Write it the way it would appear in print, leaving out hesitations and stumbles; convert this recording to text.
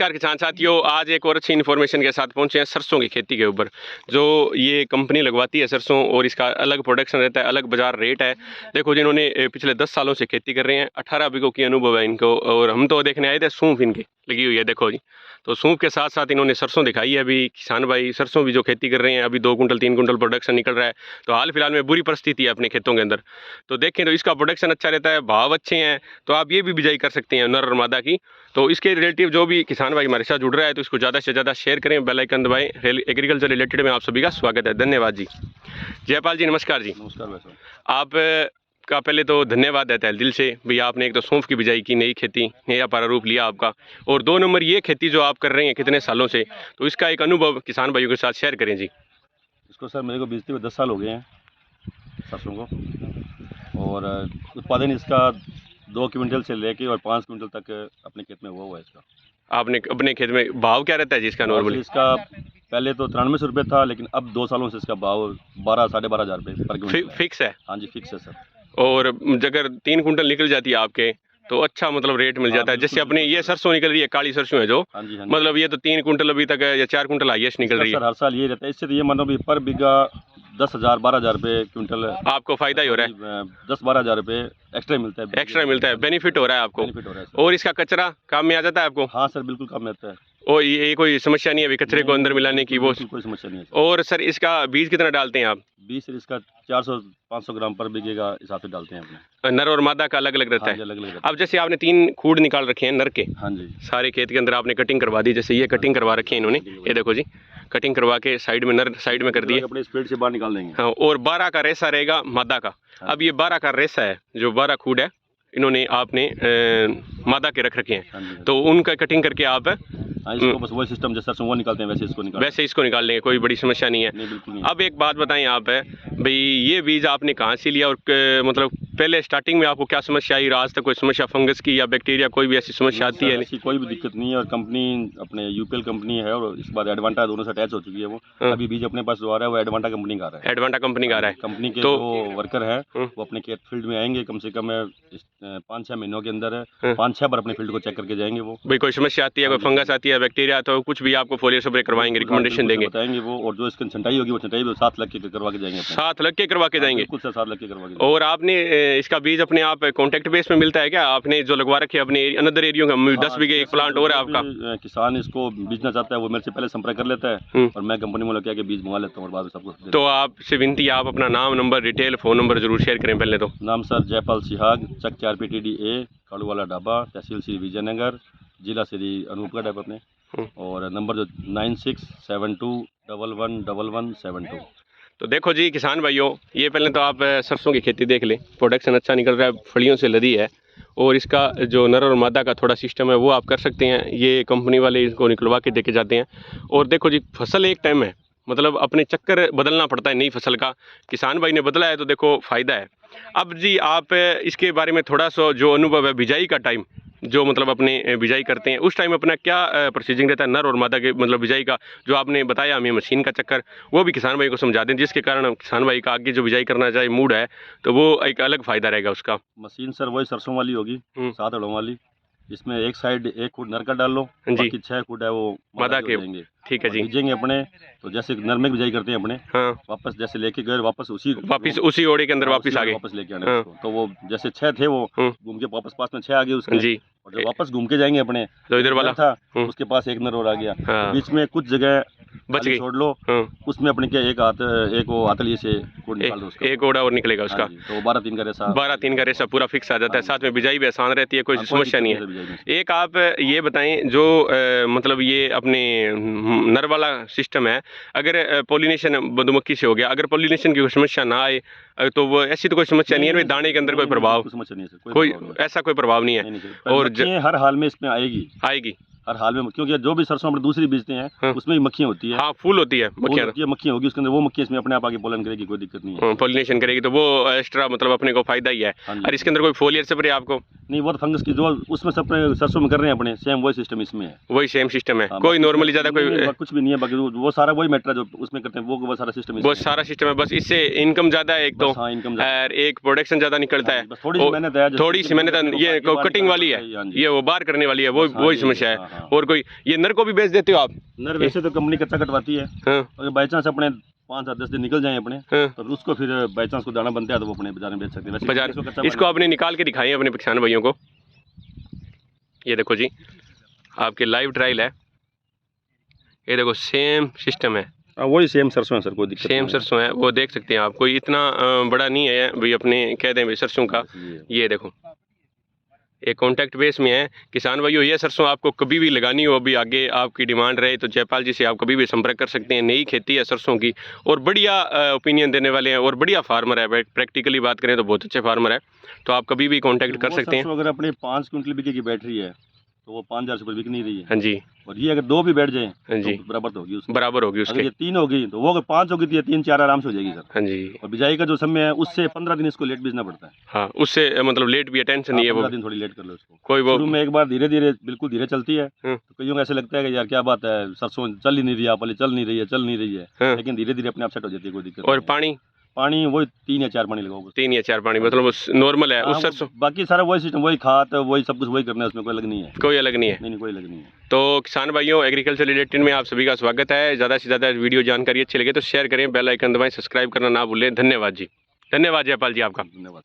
नमस्कार किसान साथियों, आज एक और अच्छी इन्फॉर्मेशन के साथ पहुंचे हैं सरसों की खेती के ऊपर। जो ये कंपनी लगवाती है सरसों और इसका अलग प्रोडक्शन रहता है, अलग बाजार रेट है। देखो जिन्होंने पिछले 10 सालों से खेती कर रहे हैं, 18 बीघों की अनुभव है इनको। और हम तो देखने आए थे सूंफ इनकी लगी हुई है, देखो जी। तो सूंफ के साथ साथ इन्होंने सरसों दिखाई है। अभी किसान भाई सरसों भी जो खेती कर रहे हैं, अभी 2 कुंटल 3 कुंटल प्रोडक्शन निकल रहा है। तो हाल फिलहाल में बुरी परिस्थिति है अपने खेतों के अंदर। तो देखें तो इसका प्रोडक्शन अच्छा रहता है, भाव अच्छे हैं, तो आप ये भी बिजाई कर सकते हैं नर और मादा की। तो इसके रिलेटिव जो भी किसान भाई हमारे साथ जुड़ रहा है तो इसको ज़्यादा से ज़्यादा शेयर करें, बेल आइकन दबाएं। एग्रीकल्चर रिलेटेड में आप सभी का स्वागत है। धन्यवाद जी। जयपाल जी नमस्कार जी। नमस्कार भाई साहब। आप का पहले तो धन्यवाद है तहे दिल से भैया, आपने एक तो सौंफ की बिजाई की, नई खेती, नया प्रारूप लिया आपका, और 2 नंबर ये खेती जो आप कर रहे हैं कितने सालों से, तो इसका एक अनुभव किसान भाइयों के साथ शेयर करें जी। इसको सर मेरे को बीजते हुए 10 साल हो गए हैं सरसों को, और उत्पादन इसका 2 क्विंटल से लेके और 5 क्विंटल तक अपने खेत में हुआ है इसका। आपने अपने खेत में भाव क्या रहता है जी इसका नॉर्मली? इसका पहले तो 93 रुपये था, लेकिन अब 2 सालों से इसका भाव 12 साढ़े 12 हज़ार रुपये पर क्विंटल फिक्स है? हाँ जी, फिक्स है सर। और अगर 3 कुंटल निकल जाती है आपके तो अच्छा मतलब रेट मिल जाता है। जैसे अपने ये सरसों निकल रही है, काली सरसों है जो, हाँ जी, मतलब ये तो 3 कुंटल अभी तक है या 4 कुंटल हाईएस्ट निकल रही है सर। हर साल ये रहता है, इससे तो ये मानो भी पर बीघा 10,000 12,000 रुपये क्विंटल आपको फायदा ही हो रहा है। 10-12 हज़ार रुपये एक्स्ट्रा मिलता है। एक्स्ट्रा मिलता है, बेनिफिट हो रहा है आपको। बेनिफिट हो रहा है। और इसका कचरा काम में आ जाता है आपको? हाँ सर, बिल्कुल काम में आता है। और ये कोई समस्या नहीं है अभी कचरे को अंदर मिलाने की? वो कोई समस्या नहीं है। और सर इसका बीज कितना डालते हैं आप? बीज सर इसका 400-500 ग्राम पर बीघे का हिसाब से डालते हैं अपने। नर और मादा का अलग अलग रहता हाँ है? जी, अलग अलग रहता है। अब जैसे आपने 3 खूड़ निकाल रखे हैं नर के, हाँ जी, सारे खेत के अंदर आपने कटिंग करवा दी। जैसे ये कटिंग करवा रखी है इन्होंने, ये देखो जी, कटिंग करवा के साइड में नर साइड में कर दिए। अपने स्पीड से बाहर निकाल देंगे। हाँ, और 12 का रेसा रहेगा मादा का। अब ये 12 का रेसा है, जो 12 खूड़ है इन्होंने आपने मादा के रख रखे हैं, तो उनका कटिंग करके आप इसको बस वही सिस्टम जैसा वो निकालते हैं वैसे इसको निकाल लेंगे, कोई बड़ी समस्या नहीं है। नहीं, बिल्कुल नहीं। अब एक बात बताएं आप भाई, ये बीज आपने कहाँ से लिया और मतलब पहले स्टार्टिंग में आपको क्या समस्या आई? आज तक कोई समस्या फंगस की या बैक्टीरिया कोई भी ऐसी समस्या आती है? ऐसी कोई भी दिक्कत नहीं है, और कंपनी अपने यूपीएल कंपनी है और इसके बाद एडवांटा दोनों से अटैच हो चुकी है वो। अभी बीज अपने पास जो आ रहा है वो एडवांटा कंपनी का आ रहा है। एडवांटा कंपनी का आ रहा है। कंपनी के तो जो वर्कर हैं वो अपने खेत फील्ड में आएंगे, कम से कम 5-6 महीनों के अंदर 5-6 बार अपने फील्ड को चेक करके जाएंगे वो। भाई कोई समस्या आती है, कोई फंगस आती है, बैक्टीरिया, तो कुछ भी आपको फोलियर स्प्रे करवाएंगे, रिकमेंडेशन देंगे, बताएंगे वो। और जो इसकी छंटाई होगी वो छंटाई भी 7 लग के करवा के जाएंगे। 7 लग के करवा के जाएंगे? कुछ 7 लग के करवा के। और आपने इसका बीज अपने आप कॉन्टेक्ट बेस में मिलता है क्या? आपने जो लगवा रखे अपने अनदर एरियो का 10 बीघे एक प्लांट और है आपका? किसान इसको बीजना चाहता है वो मेरे से पहले संपर्क कर लेता है और मैं कंपनी में लेके आके बीज मंगा लेता हूँ और बाद में सबको। तो आपसे विनती है, आप अपना नाम, नंबर, डिटेल, फ़ोन नंबर जरूर शेयर करें पहले तो। नाम sir Jaipal Sihag, Chak 4 PTD A, Kaduwala dhaba, तहसील श्री विजयनगर, जिला श्री अनूपगढ़ है अपने। और नंबर जो 9672111172। तो देखो जी किसान भाइयों, ये पहले तो आप सरसों की खेती देख लें, प्रोडक्शन अच्छा निकल रहा है, फलियों से लदी है। और इसका जो नर और मादा का थोड़ा सिस्टम है वो आप कर सकते हैं, ये कंपनी वाले इसको निकलवा के देके जाते हैं। और देखो जी, फसल एक टाइम है, मतलब अपने चक्कर बदलना पड़ता है नई फसल का। किसान भाई ने बदला है तो देखो फ़ायदा है। अब जी आप इसके बारे में थोड़ा सा जो अनुभव है, बिजाई का टाइम जो मतलब अपने बिजाई करते हैं उस टाइम अपना क्या प्रोसीजिंग रहता है नर और मादा के मतलब बिजाई का, जो आपने बताया हमें मशीन का चक्कर, वो भी किसान भाई को समझा दें, जिसके कारण किसान भाई का आगे जो बिजाई करना चाहे मूड है तो वो एक अलग फ़ायदा रहेगा उसका। मशीन सर वही सरसों वाली होगी, 7 अड़ों वाली। इसमें एक साइड 1 फुट नर का डाल लो, बाकी 6 फुट है वो मादा के देंगे। ठीक है जी। बीजेंगे अपने, तो जैसे नर में बिजाई करते हैं अपने, हाँ, वापस जैसे लेके गए वापस उसी ओड़े के अंदर वापस आ गए, वापस लेके आने उसको। तो वो जैसे 6 थे वो घूम के वापस पास में 6 आ गए उसके जी। और जब वापस घूम के जाएंगे अपने तो इधर वाला था उसके पास 1 नर और आ गया। तो बीच में कुछ जगह बच गई, छोड़ लो, उसमें अपने क्या एक वो आतलिए से निकाल दो उसका, एक ओड़ा और निकलेगा उसका। तो 12-3 का रेसा पूरा फिक्स आ जाता है। साथ में बिजाई भी आसान रहती है, कोई समस्या नहीं है। एक आप ये बताएं जो मतलब ये अपने नर वाला सिस्टम है, अगर पॉलिनेशन मधुमक्खी से हो गया, अगर पॉलिनेशन की कोई समस्या ना आए तो वो ऐसी तो कोई समस्या नहीं है, दाने के अंदर कोई प्रभाव, कोई ऐसा कोई प्रभाव नहीं है। और हर हाल में इसमें आएगी हर हाल में, क्योंकि जो भी सरसों हम दूसरी बेचते हैं उसमें भी मक्खियाँ होती है। हाँ, फूल होती है, मक्खियाँ होगी उसके अंदर, वो मक्खियाँ इसमें अपने आप आगे पोलन करेगी, कोई दिक्कत नहीं है। पॉलिनेशन करेगी तो वो एक्स्ट्रा मतलब अपने को फायदा ही है। और इसके अंदर कोई फोलियर स्प्रे आपको नहीं, वो फंगस की जो उसमें सब सरसों में कर रहे हैं अपने, सेम वही सिस्टम इसमें है, वही सेम सिस्टम है। कोई नॉर्मली ज़्यादा कोई कुछ भी नहीं है, बाकी वो सारा वही मैटर जो उसमें करते हैं वो सारा सिस्टम है। वो सारा सिस्टम है, बस इससे इनकम ज़्यादा है एक तो, और एक प्रोडक्शन ज़्यादा निकलता है। थोड़ी सी मेहनत है, ये कटिंग वाली है, ये वो बार करने वाली है, वही समस्या है। हाँ। और कोई ये नर को भी बेच देते हो आप? नर वैसे तो कंपनी कच्चा कटवाती है, हाँ अगर बाई चांस अपने 5-10 दिन निकल जाए अपने, हाँ तो उसको फिर बाई चांस को दाना बनता है तो वो अपने बाजार में बेच सकते हैं। वैसे बाजार कच्चा इसको आपने निकाल के दिखाई अपने किसान भाइयों को। ये देखो जी आपके लाइव ट्रायल है, ये देखो सेम सिस्टम है, वही सेम सरसों है सर, कोई दिक्कत सेम नहीं है। सरसों है, वो देख सकते हैं आप, कोई इतना बड़ा नहीं है भाई अपने कह दें भाई सरसों का। ये देखो एक कॉन्टैक्ट बेस में है किसान भाइयों, ये सरसों आपको कभी भी लगानी हो, अभी आगे आपकी डिमांड रहे तो जयपाल जी से आप कभी भी संपर्क कर सकते हैं। नई खेती है सरसों की और बढ़िया ओपिनियन देने वाले हैं और बढ़िया फार्मर है, प्रैक्टिकली बात करें तो बहुत अच्छे फार्मर है, तो आप कभी भी कॉन्टैक्ट कर सकते हैं। अगर अपने 5 क्विंटल बिके की बैटरी है तो वो 5,000 से ऊपर बिक नहीं रही है। हाँ जी और ये अगर 2 भी बैठ जाए हाँ जी तो बराबर तो होगी उसकी। बराबर होगी अगर उसके। ये 3 होगी तो वो अगर 5 होगी तो ये 3-4 आराम से हो जाएगी सर। हाँ जी और बिजाई का जो समय है उससे 15 दिन इसको लेट बीजना पड़ता है। हाँ उससे मतलब लेट भी है, टेंशन नहीं है वो, 15 दिन थोड़ी लेट कर लो इसको। कोई वो शुरू में एक बार धीरे धीरे बिल्कुल धीरे चलती है, हाँ। तो कईयों को ऐसे लगता है कि यार क्या बात है, सरसों चल ही नहीं रही है, पहले चल नहीं रही है, हाँ। लेकिन धीरे धीरे अपने आप सेट हो जाती है, कोई दिक्कत और नहीं है। पानी वही 3 या 4 पानी लगाओ बस। 3 या 4 पानी मतलब नॉर्मल है हाँ, उस सरसों, बाकी सारा वही सिस्टम, वही खाद, वही सब कुछ वही करना है, उसमें कोई अलग नहीं है। कोई अलग नहीं है। नहीं कोई अलग नहीं है। तो किसान भाइयों एग्रीकल्चर रिलेटेड में आप सभी का स्वागत है। ज़्यादा से ज़्यादा वीडियो जानकारी अच्छी लगे तो शेयर करें, बेल आइकन दबाएं, सब्सक्राइब करना ना भूलें। धन्यवाद जी, धन्यवाद जयपाल जी आपका। धन्यवाद।